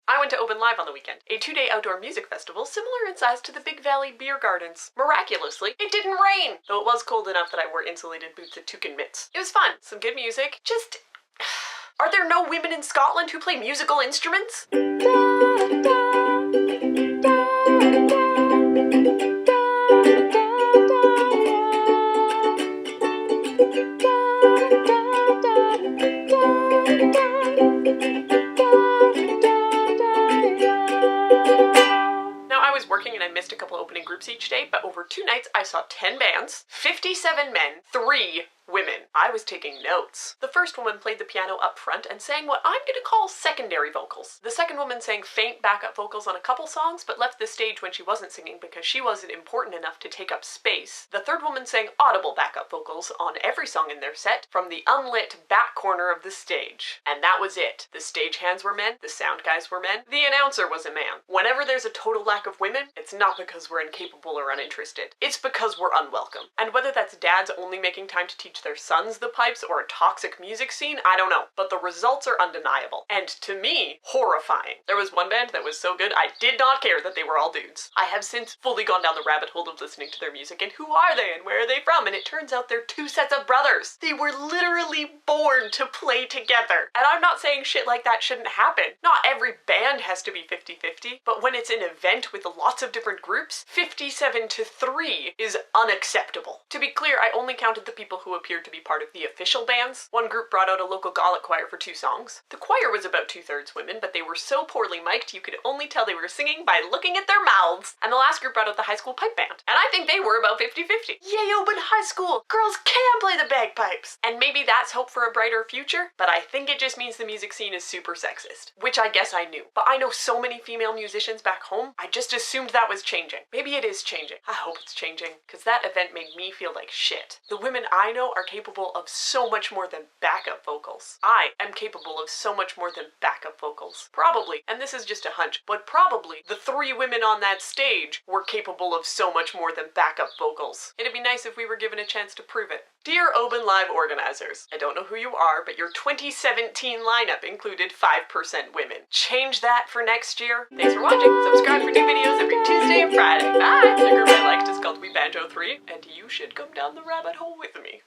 I went to Oban Live on the weekend, a 2-day outdoor music festival similar in size to the Big Valley Beer Gardens. Miraculously, it didn't rain, though it was cold enough that I wore insulated boots and toucan mitts. It was fun, some good music, just... Are there no women in Scotland who play musical instruments? Working and I missed a couple opening groups each day, but over 2 nights I saw 10 bands, 57 men, 3 women. I was taking notes. The first woman played the piano up front and sang what I'm gonna call secondary vocals. The second woman sang faint backup vocals on a couple songs, but left the stage when she wasn't singing because she wasn't important enough to take up space. The third woman sang audible backup vocals on every song in their set from the unlit back corner of the stage. And that was it. The stage hands were men, the sound guys were men, the announcer was a man. Whenever there's a total lack of women, it's not because we're incapable or uninterested. It's because we're unwelcome. And whether that's dads only making time to teach their sons the pipes or a toxic music scene, I don't know. But the results are undeniable. And to me, horrifying. There was one band that was so good, I did not care that they were all dudes. I have since fully gone down the rabbit hole of listening to their music and who are they and where are they from? And it turns out they're 2 sets of brothers. They were literally born to play together. And I'm not saying shit like that shouldn't happen. Not every band has to be 50-50, but when it's an event with lots of different groups, 57-3 is unacceptable. To be clear, I only counted the people who appeared to be part of the official bands. One group brought out a local Gaelic choir for 2 songs. The choir was about 2/3 women, but they were so poorly mic'd you could only tell they were singing by looking at their mouths. And the last group brought out the high school pipe band. And I think they were about 50-50. Yay, Oban High School! Girls can play the bagpipes! And maybe that's hope for a brighter future, but I think it just means the music scene is super sexist. Which I guess I knew. But I know so many female musicians back home, I just assumed that was changing. Maybe it is changing. I hope it's changing, because that event made me feel like shit. The women I know are capable of so much more than backup vocals. I am capable of so much more than backup vocals. Probably, and this is just a hunch, but probably the 3 women on that stage were capable of so much more than backup vocals. It'd be nice if we were given a chance to prove it. Dear Oban Live organizers, I don't know who you are, but your 2017 lineup included 5% women. Change that for next year. Thanks for watching. Subscribe for new videos every Tuesday and Friday. Bye! The group I liked is called We Banjo 3, and you should come down the rabbit hole with me.